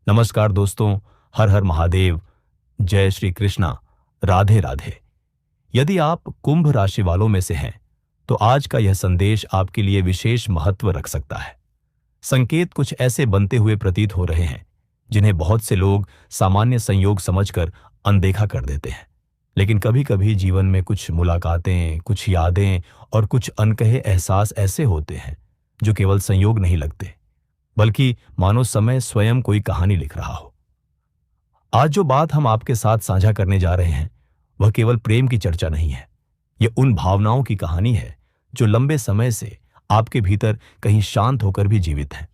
नमस्कार दोस्तों, हर हर महादेव, जय श्री कृष्णा, राधे राधे। यदि आप कुंभ राशि वालों में से हैं, तो आज का यह संदेश आपके लिए विशेष महत्व रख सकता है। संकेत कुछ ऐसे बनते हुए प्रतीत हो रहे हैं, जिन्हें बहुत से लोग सामान्य संयोग समझकर अनदेखा कर देते हैं। लेकिन कभी-कभी जीवन में कुछ मुलाकातें, कुछ यादें और कुछ अनकहे एहसास ऐसे होते हैं, जो केवल संयोग नहीं लगते, बल्कि मानो समय स्वयं कोई कहानी लिख रहा हो। आज जो बात हम आपके साथ साझा करने जा रहे हैं, वह केवल प्रेम की चर्चा नहीं है। यह उन भावनाओं की कहानी है जो लंबे समय से आपके भीतर कहीं शांत होकर भी जीवित हैं।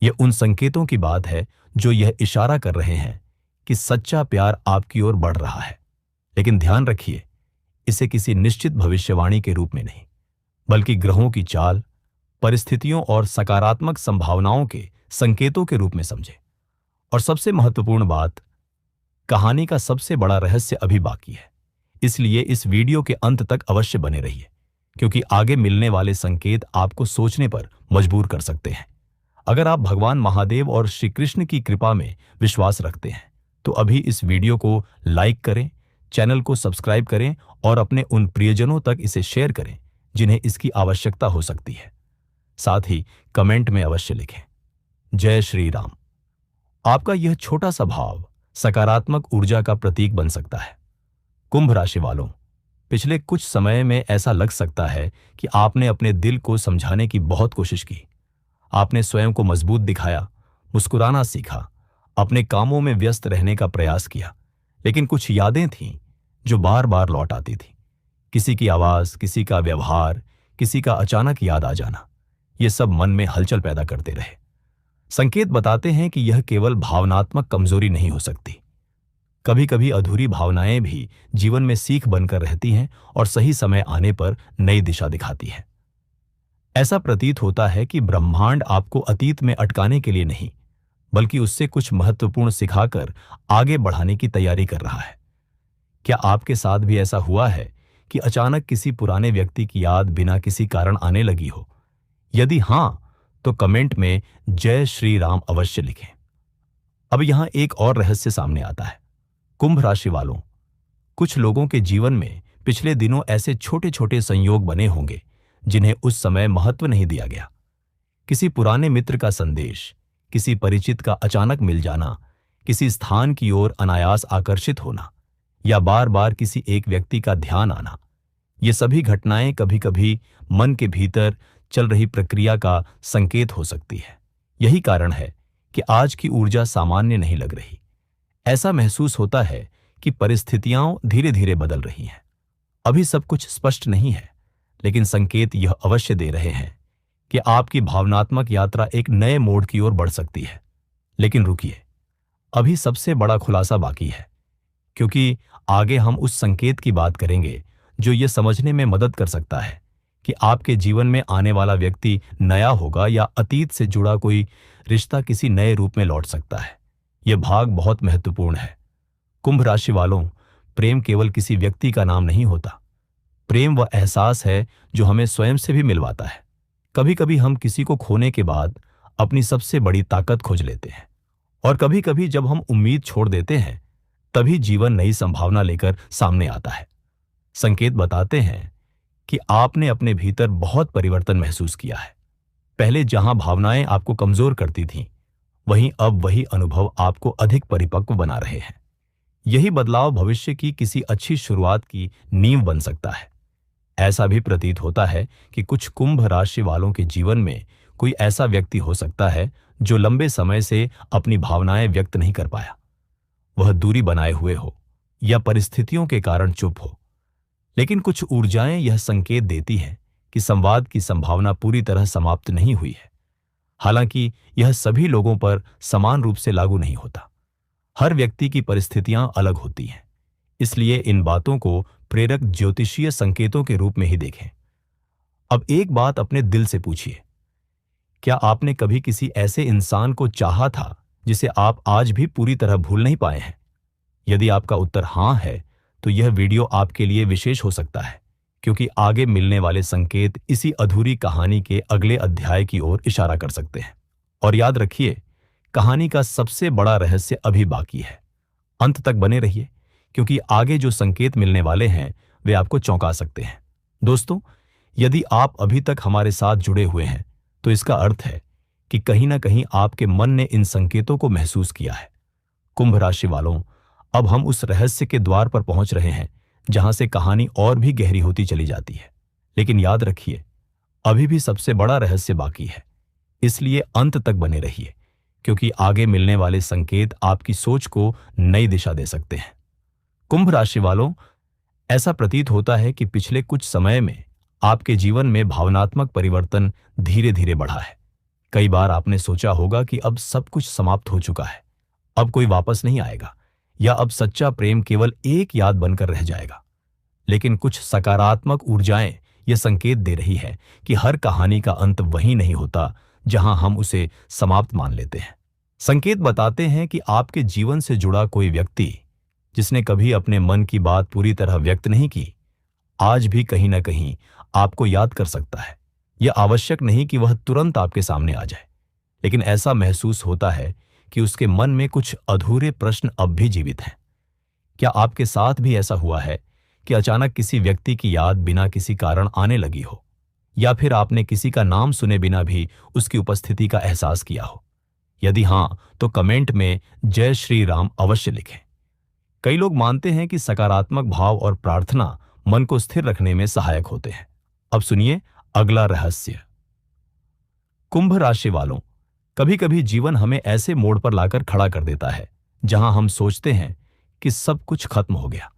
यह उन संकेतों की बात है जो यह इशारा कर रहे हैं कि सच्चा प्यार आपकी ओर बढ़ रहा है। लेकिन ध्यान रखिए, इसे किसी निश्चित भविष्यवाणी के रूप में नहीं, बल्कि ग्रहों की चाल, परिस्थितियों और सकारात्मक संभावनाओं के संकेतों के रूप में समझें। और सबसे महत्वपूर्ण बात, कहानी का सबसे बड़ा रहस्य अभी बाकी है। इसलिए इस वीडियो के अंत तक अवश्य बने रहिए, क्योंकि आगे मिलने वाले संकेत आपको सोचने पर मजबूर कर सकते हैं। अगर आप भगवान महादेव और श्री कृष्ण की कृपा में विश्वास रखते हैं, तो अभी इस वीडियो को लाइक करें, चैनल को सब्सक्राइब करें और अपने उन प्रियजनों तक इसे शेयर करें जिन्हें इसकी आवश्यकता हो सकती है। साथ ही कमेंट में अवश्य लिखें, जय श्री राम। आपका यह छोटा सा भाव सकारात्मक ऊर्जा का प्रतीक बन सकता है। कुंभ राशि वालों, पिछले कुछ समय में ऐसा लग सकता है कि आपने अपने दिल को समझाने की बहुत कोशिश की। आपने स्वयं को मजबूत दिखाया, मुस्कुराना सीखा, अपने कामों में व्यस्त रहने का प्रयास किया। लेकिन कुछ यादें थीं जो बार बार लौट आती थीं। किसी की आवाज, किसी का व्यवहार, किसी का अचानक याद आ जाना, ये सब मन में हलचल पैदा करते रहे। संकेत बताते हैं कि यह केवल भावनात्मक कमजोरी नहीं हो सकती। कभी कभी अधूरी भावनाएं भी जीवन में सीख बनकर रहती हैं और सही समय आने पर नई दिशा दिखाती हैं। ऐसा प्रतीत होता है कि ब्रह्मांड आपको अतीत में अटकाने के लिए नहीं, बल्कि उससे कुछ महत्वपूर्ण सिखाकर आगे बढ़ाने की तैयारी कर रहा है। क्या आपके साथ भी ऐसा हुआ है कि अचानक किसी पुराने व्यक्ति की याद बिना किसी कारण आने लगी हो? यदि हां, तो कमेंट में जय श्री राम अवश्य लिखें। अब यहां एक और रहस्य सामने आता है। कुंभ राशि वालों, कुछ लोगों के जीवन में पिछले दिनों ऐसे छोटे छोटे संयोग बने होंगे जिन्हें उस समय महत्व नहीं दिया गया। किसी पुराने मित्र का संदेश, किसी परिचित का अचानक मिल जाना, किसी स्थान की ओर अनायास आकर्षित होना, या बार बार किसी एक व्यक्ति का ध्यान आना। ये सभी घटनाएं कभी कभी मन के भीतर चल रही प्रक्रिया का संकेत हो सकती है। यही कारण है कि आज की ऊर्जा सामान्य नहीं लग रही। ऐसा महसूस होता है कि परिस्थितियां धीरे धीरे बदल रही हैं। अभी सब कुछ स्पष्ट नहीं है, लेकिन संकेत यह अवश्य दे रहे हैं कि आपकी भावनात्मक यात्रा एक नए मोड़ की ओर बढ़ सकती है। लेकिन रुकिए, अभी सबसे बड़ा खुलासा बाकी है, क्योंकि आगे हम उस संकेत की बात करेंगे जो ये समझने में मदद कर सकता है कि आपके जीवन में आने वाला व्यक्ति नया होगा या अतीत से जुड़ा कोई रिश्ता किसी नए रूप में लौट सकता है। यह भाग बहुत महत्वपूर्ण है। कुंभ राशि वालों, प्रेम केवल किसी व्यक्ति का नाम नहीं होता। प्रेम वह एहसास है जो हमें स्वयं से भी मिलवाता है। कभी कभी हम किसी को खोने के बाद अपनी सबसे बड़ी ताकत खोज लेते हैं, और कभी कभी जब हम उम्मीद छोड़ देते हैं, तभी जीवन नई संभावना लेकर सामने आता है। संकेत बताते हैं कि आपने अपने भीतर बहुत परिवर्तन महसूस किया है। पहले जहां भावनाएं आपको कमजोर करती थीं, वहीं अब वही अनुभव आपको अधिक परिपक्व बना रहे हैं। यही बदलाव भविष्य की किसी अच्छी शुरुआत की नींव बन सकता है। ऐसा भी प्रतीत होता है कि कुछ कुंभ राशि वालों के जीवन में कोई ऐसा व्यक्ति हो सकता है जो लंबे समय से अपनी भावनाएं व्यक्त नहीं कर पाया। वह दूरी बनाए हुए हो या परिस्थितियों के कारण चुप हो। लेकिन कुछ ऊर्जाएं यह संकेत देती हैं कि संवाद की संभावना पूरी तरह समाप्त नहीं हुई है। हालांकि यह सभी लोगों पर समान रूप से लागू नहीं होता। हर व्यक्ति की परिस्थितियां अलग होती हैं। इसलिए इन बातों को प्रेरक ज्योतिषीय संकेतों के रूप में ही देखें। अब एक बात अपने दिल से पूछिए, क्या आपने कभी किसी ऐसे इंसान को चाहा था जिसे आप आज भी पूरी तरह भूल नहीं पाए हैं? यदि आपका उत्तर हां है, तो यह वीडियो आपके लिए विशेष हो सकता है, क्योंकि आगे मिलने वाले संकेत इसी अधूरी कहानी के अगले अध्याय की ओर इशारा कर सकते हैं। और याद रखिए, कहानी का सबसे बड़ा रहस्य अभी बाकी है। अंत तक बने रहिए, क्योंकि आगे जो संकेत मिलने वाले हैं वे आपको चौंका सकते हैं। दोस्तों, यदि आप अभी तक हमारे साथ जुड़े हुए हैं तो इसका अर्थ है कि कहीं ना कहीं आपके मन ने इन संकेतों को महसूस किया है। कुंभ राशि वालों, अब हम उस रहस्य के द्वार पर पहुंच रहे हैं जहां से कहानी और भी गहरी होती चली जाती है। लेकिन याद रखिए, अभी भी सबसे बड़ा रहस्य बाकी है, इसलिए अंत तक बने रहिए, क्योंकि आगे मिलने वाले संकेत आपकी सोच को नई दिशा दे सकते हैं। कुंभ राशि वालों, ऐसा प्रतीत होता है कि पिछले कुछ समय में आपके जीवन में भावनात्मक परिवर्तन धीरे धीरे बढ़ा है। कई बार आपने सोचा होगा कि अब सब कुछ समाप्त हो चुका है, अब कोई वापस नहीं आएगा, या अब सच्चा प्रेम केवल एक याद बनकर रह जाएगा। लेकिन कुछ सकारात्मक ऊर्जाएं ये संकेत दे रही है कि हर कहानी का अंत वहीं नहीं होता जहां हम उसे समाप्त मान लेते हैं। संकेत बताते हैं कि आपके जीवन से जुड़ा कोई व्यक्ति जिसने कभी अपने मन की बात पूरी तरह व्यक्त नहीं की, आज भी कहीं ना कहीं आपको याद कर सकता है। यह आवश्यक नहीं कि वह तुरंत आपके सामने आ जाए, लेकिन ऐसा महसूस होता है कि उसके मन में कुछ अधूरे प्रश्न अब भी जीवित हैं। क्या आपके साथ भी ऐसा हुआ है कि अचानक किसी व्यक्ति की याद बिना किसी कारण आने लगी हो, या फिर आपने किसी का नाम सुने बिना भी उसकी उपस्थिति का एहसास किया हो? यदि हां, तो कमेंट में जय श्री राम अवश्य लिखें। कई लोग मानते हैं कि सकारात्मक भाव और प्रार्थना मन को स्थिर रखने में सहायक होते हैं। अब सुनिए अगला रहस्य। कुंभ राशि वालों, कभी कभी जीवन हमें ऐसे मोड़ पर लाकर खड़ा कर देता है जहां हम सोचते हैं कि सब कुछ खत्म हो गया,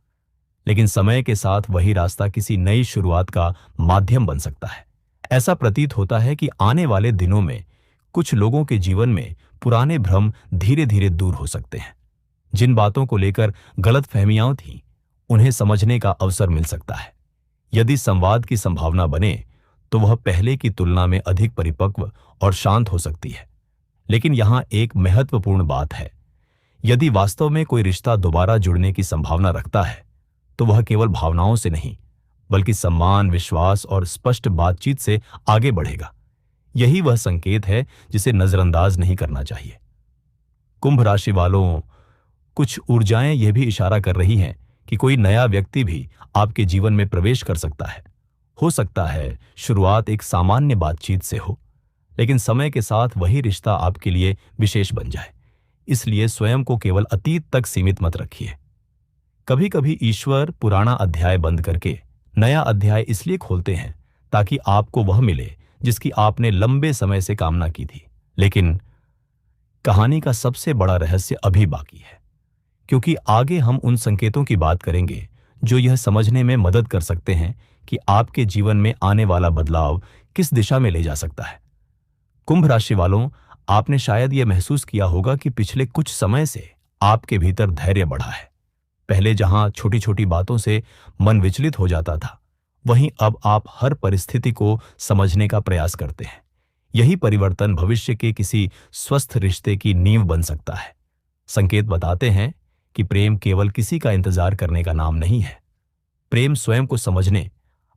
लेकिन समय के साथ वही रास्ता किसी नई शुरुआत का माध्यम बन सकता है। ऐसा प्रतीत होता है कि आने वाले दिनों में कुछ लोगों के जीवन में पुराने भ्रम धीरे धीरे दूर हो सकते हैं। जिन बातों को लेकर गलतफहमियां थीं, उन्हें समझने का अवसर मिल सकता है। यदि संवाद की संभावना बने तो वह पहले की तुलना में अधिक परिपक्व और शांत हो सकती है। लेकिन यहां एक महत्वपूर्ण बात है, यदि वास्तव में कोई रिश्ता दोबारा जुड़ने की संभावना रखता है तो वह केवल भावनाओं से नहीं, बल्कि सम्मान, विश्वास और स्पष्ट बातचीत से आगे बढ़ेगा। यही वह संकेत है जिसे नजरअंदाज नहीं करना चाहिए। कुंभ राशि वालों, कुछ ऊर्जाएं यह भी इशारा कर रही हैं कि कोई नया व्यक्ति भी आपके जीवन में प्रवेश कर सकता है। हो सकता है शुरुआत एक सामान्य बातचीत से हो, लेकिन समय के साथ वही रिश्ता आपके लिए विशेष बन जाए। इसलिए स्वयं को केवल अतीत तक सीमित मत रखिए। कभी कभी ईश्वर पुराना अध्याय बंद करके नया अध्याय इसलिए खोलते हैं ताकि आपको वह मिले जिसकी आपने लंबे समय से कामना की थी। लेकिन कहानी का सबसे बड़ा रहस्य अभी बाकी है, क्योंकि आगे हम उन संकेतों की बात करेंगे जो यह समझने में मदद कर सकते हैं कि आपके जीवन में आने वाला बदलाव किस दिशा में ले जा सकता है। कुंभ राशि वालों, आपने शायद यह महसूस किया होगा कि पिछले कुछ समय से आपके भीतर धैर्य बढ़ा है। पहले जहां छोटी छोटी बातों से मन विचलित हो जाता था, वहीं अब आप हर परिस्थिति को समझने का प्रयास करते हैं। यही परिवर्तन भविष्य के किसी स्वस्थ रिश्ते की नींव बन सकता है। संकेत बताते हैं कि प्रेम केवल किसी का इंतजार करने का नाम नहीं है। प्रेम स्वयं को समझने,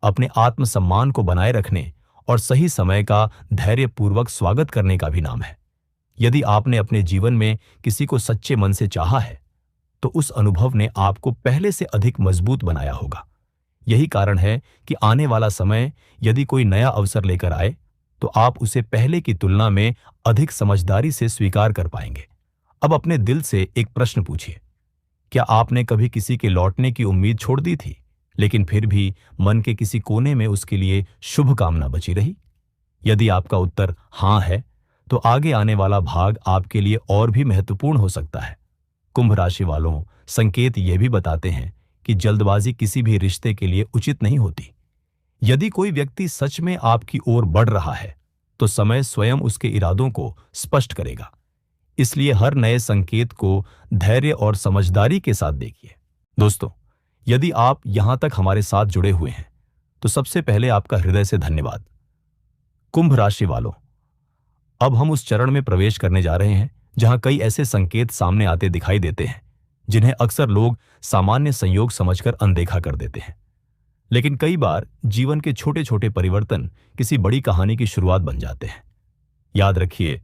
अपने आत्मसम्मान को बनाए रखने और सही समय का धैर्यपूर्वक स्वागत करने का भी नाम है। यदि आपने अपने जीवन में किसी को सच्चे मन से चाहा है, तो उस अनुभव ने आपको पहले से अधिक मजबूत बनाया होगा। यही कारण है कि आने वाला समय यदि कोई नया अवसर लेकर आए, तो आप उसे पहले की तुलना में अधिक समझदारी से स्वीकार कर पाएंगे। अब अपने दिल से एक प्रश्न पूछिए, क्या आपने कभी किसी के लौटने की उम्मीद छोड़ दी थी, लेकिन फिर भी मन के किसी कोने में उसके लिए शुभकामना बची रही? यदि आपका उत्तर हां है, तो आगे आने वाला भाग आपके लिए और भी महत्वपूर्ण हो सकता है। कुंभ राशि वालों, संकेत ये भी बताते हैं कि जल्दबाजी किसी भी रिश्ते के लिए उचित नहीं होती। यदि कोई व्यक्ति सच में आपकी ओर बढ़ रहा है, तो समय स्वयं उसके इरादों को स्पष्ट करेगा। इसलिए हर नए संकेत को धैर्य और समझदारी के साथ देखिए। दोस्तों, यदि आप यहां तक हमारे साथ जुड़े हुए हैं, तो सबसे पहले आपका हृदय से धन्यवाद। कुंभ राशि वालों, अब हम उस चरण में प्रवेश करने जा रहे हैं जहां कई ऐसे संकेत सामने आते दिखाई देते हैं जिन्हें अक्सर लोग सामान्य संयोग समझकर अनदेखा कर देते हैं। लेकिन कई बार जीवन के छोटे छोटे परिवर्तन किसी बड़ी कहानी की शुरुआत बन जाते हैं। याद रखिए,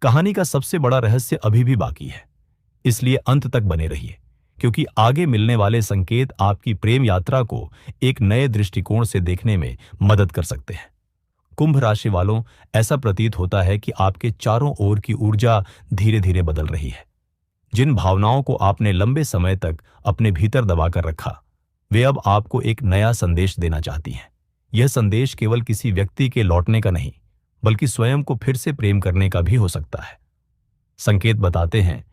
कहानी का सबसे बड़ा रहस्य अभी भी बाकी है, इसलिए अंत तक बने रहिए, क्योंकि आगे मिलने वाले संकेत आपकी प्रेम यात्रा को एक नए दृष्टिकोण से देखने में मदद कर सकते हैं। कुंभ राशि वालों, ऐसा प्रतीत होता है कि आपके चारों ओर की ऊर्जा धीरे धीरे बदल रही है। जिन भावनाओं को आपने लंबे समय तक अपने भीतर दबाकर रखा, वे अब आपको एक नया संदेश देना चाहती हैं। यह संदेश केवल किसी व्यक्ति के लौटने का नहीं, बल्कि स्वयं को फिर से प्रेम करने का भी हो सकता है। संकेत बताते हैं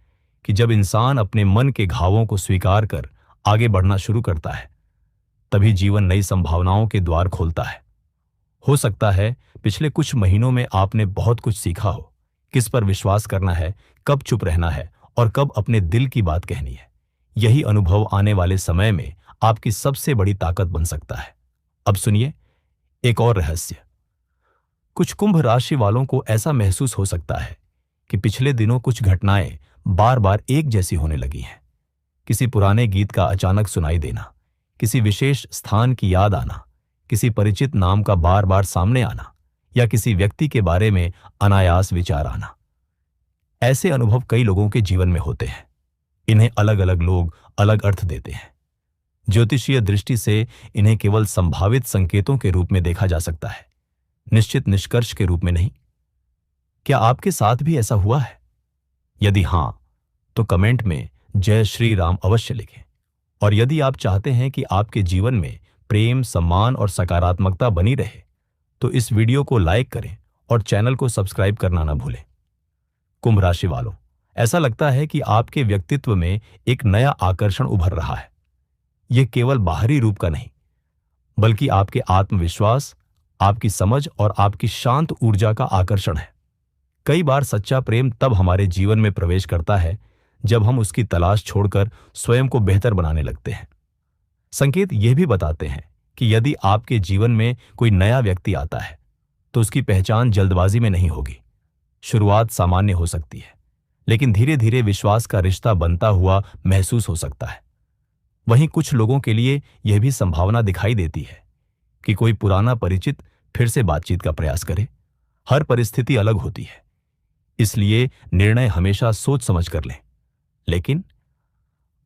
कि जब इंसान अपने मन के घावों को स्वीकार कर आगे बढ़ना शुरू करता है, तभी जीवन नई संभावनाओं के द्वार खोलता है। हो सकता है पिछले कुछ महीनों में आपने बहुत कुछ सीखा हो, किस पर विश्वास करना है, कब चुप रहना है और कब अपने दिल की बात कहनी है। यही अनुभव आने वाले समय में आपकी सबसे बड़ी ताकत बन सकता है। अब सुनिए एक और रहस्य। कुछ कुंभ राशि वालों को ऐसा महसूस हो सकता है कि पिछले दिनों कुछ घटनाएं बार बार एक जैसी होने लगी हैं। किसी पुराने गीत का अचानक सुनाई देना, किसी विशेष स्थान की याद आना, किसी परिचित नाम का बार बार सामने आना या किसी व्यक्ति के बारे में अनायास विचार आना। ऐसे अनुभव कई लोगों के जीवन में होते हैं। इन्हें अलग अलग लोग अलग अर्थ देते हैं। ज्योतिषीय दृष्टि से इन्हें केवल संभावित संकेतों के रूप में देखा जा सकता है, निश्चित निष्कर्ष के रूप में नहीं। क्या आपके साथ भी ऐसा हुआ है? यदि हां, तो कमेंट में जय श्री राम अवश्य लिखें। और यदि आप चाहते हैं कि आपके जीवन में प्रेम, सम्मान और सकारात्मकता बनी रहे, तो इस वीडियो को लाइक करें और चैनल को सब्सक्राइब करना ना भूलें। कुंभ राशि वालों, ऐसा लगता है कि आपके व्यक्तित्व में एक नया आकर्षण उभर रहा है। यह केवल बाहरी रूप का नहीं, बल्कि आपके आत्मविश्वास, आपकी समझ और आपकी शांत ऊर्जा का आकर्षण है। कई बार सच्चा प्रेम तब हमारे जीवन में प्रवेश करता है जब हम उसकी तलाश छोड़कर स्वयं को बेहतर बनाने लगते हैं। संकेत यह भी बताते हैं कि यदि आपके जीवन में कोई नया व्यक्ति आता है, तो उसकी पहचान जल्दबाजी में नहीं होगी। शुरुआत सामान्य हो सकती है, लेकिन धीरे धीरे विश्वास का रिश्ता बनता हुआ महसूस हो सकता है। वहीं कुछ लोगों के लिए यह भी संभावना दिखाई देती है कि कोई पुराना परिचित फिर से बातचीत का प्रयास करे। हर परिस्थिति अलग होती है, इसलिए निर्णय हमेशा सोच समझ कर लें। लेकिन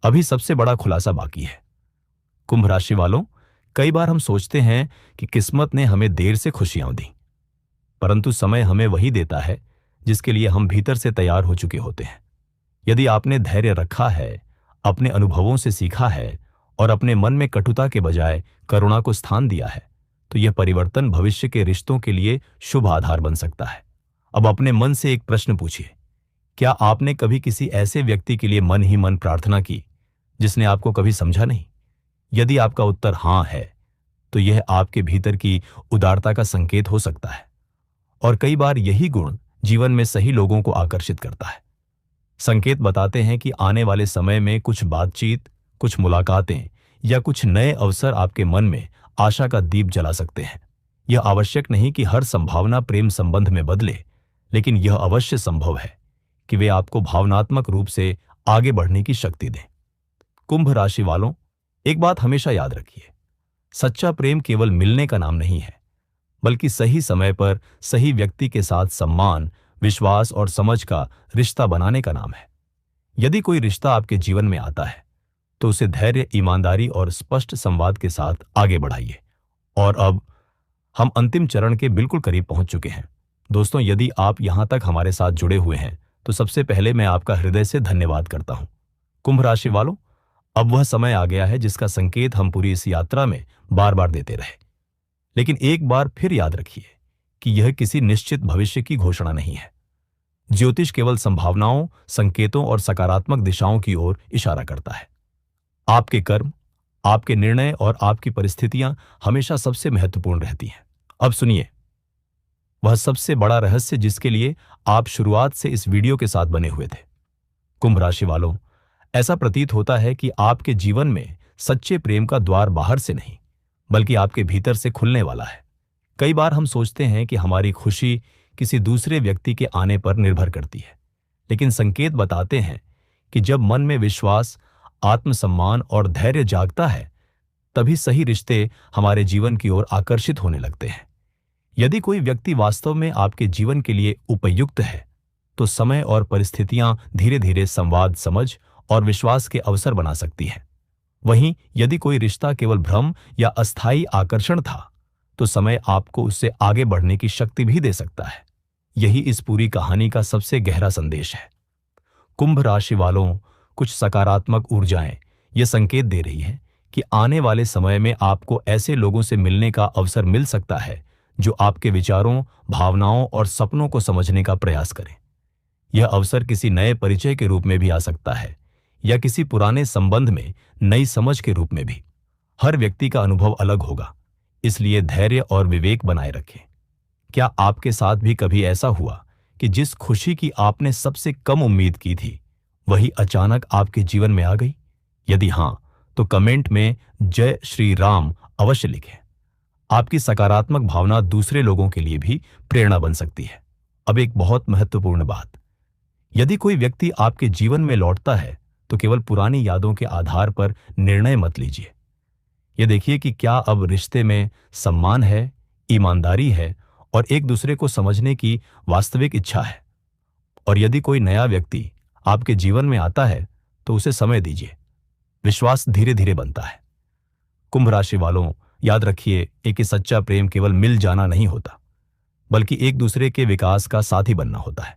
अभी सबसे बड़ा खुलासा बाकी है। कुंभ राशि वालों, कई बार हम सोचते हैं कि किस्मत ने हमें देर से खुशियां दी, परंतु समय हमें वही देता है जिसके लिए हम भीतर से तैयार हो चुके होते हैं। यदि आपने धैर्य रखा है, अपने अनुभवों से सीखा है और अपने मन में कटुता के बजाय करुणा को स्थान दिया है, तो यह परिवर्तन भविष्य के रिश्तों के लिए शुभ आधार बन सकता है। अब अपने मन से एक प्रश्न पूछिए, क्या आपने कभी किसी ऐसे व्यक्ति के लिए मन ही मन प्रार्थना की जिसने आपको कभी समझा नहीं? यदि आपका उत्तर हां है, तो यह आपके भीतर की उदारता का संकेत हो सकता है। और कई बार यही गुण जीवन में सही लोगों को आकर्षित करता है। संकेत बताते हैं कि आने वाले समय में कुछ बातचीत, कुछ मुलाकातें या कुछ नए अवसर आपके मन में आशा का दीप जला सकते हैं। यह आवश्यक नहीं कि हर संभावना प्रेम संबंध में बदले, लेकिन यह अवश्य संभव है कि वे आपको भावनात्मक रूप से आगे बढ़ने की शक्ति दें। कुंभ राशि वालों, एक बात हमेशा याद रखिए, सच्चा प्रेम केवल मिलने का नाम नहीं है, बल्कि सही समय पर सही व्यक्ति के साथ सम्मान, विश्वास और समझ का रिश्ता बनाने का नाम है। यदि कोई रिश्ता आपके जीवन में आता है, तो उसे धैर्य, ईमानदारी और स्पष्ट संवाद के साथ आगे बढ़ाइए। और अब हम अंतिम चरण के बिल्कुल करीब पहुंच चुके हैं। दोस्तों, यदि आप यहां तक हमारे साथ जुड़े हुए हैं, तो सबसे पहले मैं आपका हृदय से धन्यवाद करता हूं। कुंभ राशि वालों, अब वह समय आ गया है जिसका संकेत हम पूरी इस यात्रा में बार बार देते रहे। लेकिन एक बार फिर याद रखिए कि यह किसी निश्चित भविष्य की घोषणा नहीं है। ज्योतिष केवल संभावनाओं, संकेतों और सकारात्मक दिशाओं की ओर इशारा करता है। आपके कर्म, आपके निर्णय और आपकी परिस्थितियां हमेशा सबसे महत्वपूर्ण रहती हैं। अब सुनिए वह सबसे बड़ा रहस्य जिसके लिए आप शुरुआत से इस वीडियो के साथ बने हुए थे। कुंभ राशि वालों, ऐसा प्रतीत होता है कि आपके जीवन में सच्चे प्रेम का द्वार बाहर से नहीं, बल्कि आपके भीतर से खुलने वाला है। कई बार हम सोचते हैं कि हमारी खुशी किसी दूसरे व्यक्ति के आने पर निर्भर करती है, लेकिन संकेत बताते हैं कि जब मन में विश्वास, आत्मसम्मान और धैर्य जागता है, तभी सही रिश्ते हमारे जीवन की ओर आकर्षित होने लगते हैं। यदि कोई व्यक्ति वास्तव में आपके जीवन के लिए उपयुक्त है, तो समय और परिस्थितियां धीरे धीरे संवाद, समझ और विश्वास के अवसर बना सकती हैं। वहीं यदि कोई रिश्ता केवल भ्रम या अस्थायी आकर्षण था, तो समय आपको उससे आगे बढ़ने की शक्ति भी दे सकता है। यही इस पूरी कहानी का सबसे गहरा संदेश है। कुंभ राशि वालों, कुछ सकारात्मक ऊर्जाएं ये संकेत दे रही हैं कि आने वाले समय में आपको ऐसे लोगों से मिलने का अवसर मिल सकता है जो आपके विचारों, भावनाओं और सपनों को समझने का प्रयास करें। यह अवसर किसी नए परिचय के रूप में भी आ सकता है या किसी पुराने संबंध में नई समझ के रूप में भी। हर व्यक्ति का अनुभव अलग होगा, इसलिए धैर्य और विवेक बनाए रखें। क्या आपके साथ भी कभी ऐसा हुआ कि जिस खुशी की आपने सबसे कम उम्मीद की थी, वही अचानक आपके जीवन में आ गई? यदि हां, तो कमेंट में जय श्री राम अवश्य लिखें। आपकी सकारात्मक भावना दूसरे लोगों के लिए भी प्रेरणा बन सकती है। अब एक बहुत महत्वपूर्ण बात, यदि कोई व्यक्ति आपके जीवन में लौटता है तो केवल पुरानी यादों के आधार पर निर्णय मत लीजिए। यह देखिए कि क्या अब रिश्ते में सम्मान है, ईमानदारी है और एक दूसरे को समझने की वास्तविक इच्छा है। और यदि कोई नया व्यक्ति आपके जीवन में आता है तो उसे समय दीजिए। विश्वास धीरे धीरे बनता है। कुंभ राशि वालों, याद रखिए एक सच्चा प्रेम केवल मिल जाना नहीं होता, बल्कि एक दूसरे के विकास का साथी बनना होता है।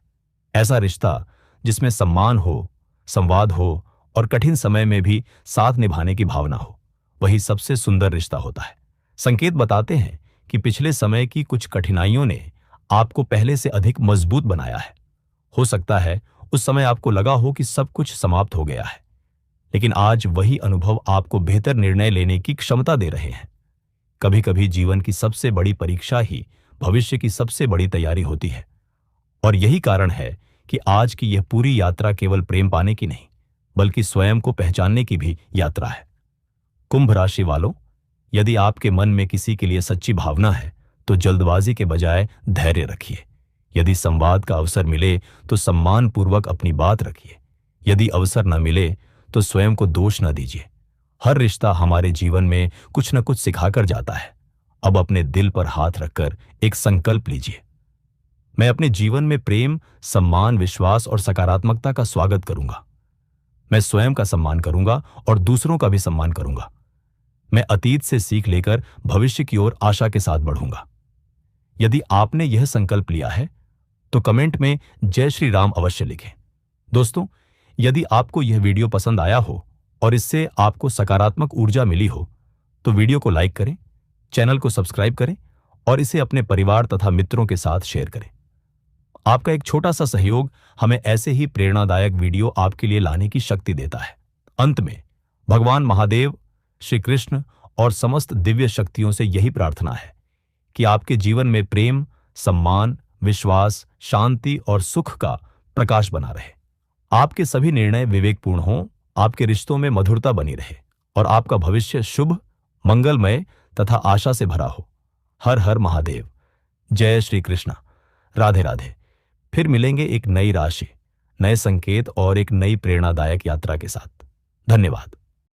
ऐसा रिश्ता जिसमें सम्मान हो, संवाद हो और कठिन समय में भी साथ निभाने की भावना हो, वही सबसे सुंदर रिश्ता होता है। संकेत बताते हैं कि पिछले समय की कुछ कठिनाइयों ने आपको पहले से अधिक मजबूत बनाया है। हो सकता है उस समय आपको लगा हो कि सब कुछ समाप्त हो गया है, लेकिन आज वही अनुभव आपको बेहतर निर्णय लेने की क्षमता दे रहे हैं। कभी कभी जीवन की सबसे बड़ी परीक्षा ही भविष्य की सबसे बड़ी तैयारी होती है, और यही कारण है कि आज की यह पूरी यात्रा केवल प्रेम पाने की नहीं, बल्कि स्वयं को पहचानने की भी यात्रा है। कुंभ राशि वालों, यदि आपके मन में किसी के लिए सच्ची भावना है तो जल्दबाजी के बजाय धैर्य रखिए। यदि संवाद का अवसर मिले तो सम्मानपूर्वक अपनी बात रखिए। यदि अवसर न मिले तो स्वयं को दोष न दीजिए। हर रिश्ता हमारे जीवन में कुछ न कुछ सिखाकर जाता है। अब अपने दिल पर हाथ रखकर एक संकल्प लीजिए, मैं अपने जीवन में प्रेम, सम्मान, विश्वास और सकारात्मकता का स्वागत करूंगा। मैं स्वयं का सम्मान करूंगा और दूसरों का भी सम्मान करूंगा। मैं अतीत से सीख लेकर भविष्य की ओर आशा के साथ बढ़ूंगा। यदि आपने यह संकल्प लिया है तो कमेंट में जय श्री राम अवश्य लिखें। दोस्तों, यदि आपको यह वीडियो पसंद आया हो और इससे आपको सकारात्मक ऊर्जा मिली हो तो वीडियो को लाइक करें, चैनल को सब्सक्राइब करें और इसे अपने परिवार तथा मित्रों के साथ शेयर करें। आपका एक छोटा सा सहयोग हमें ऐसे ही प्रेरणादायक वीडियो आपके लिए लाने की शक्ति देता है। अंत में भगवान महादेव, श्री कृष्ण और समस्त दिव्य शक्तियों से यही प्रार्थना है कि आपके जीवन में प्रेम, सम्मान, विश्वास, शांति और सुख का प्रकाश बना रहे। आपके सभी निर्णय विवेकपूर्ण हों, आपके रिश्तों में मधुरता बनी रहे और आपका भविष्य शुभ, मंगलमय तथा आशा से भरा हो। हर हर महादेव। जय श्री कृष्णा। राधे राधे। फिर मिलेंगे एक नई राशि, नए संकेत और एक नई प्रेरणादायक यात्रा के साथ। धन्यवाद।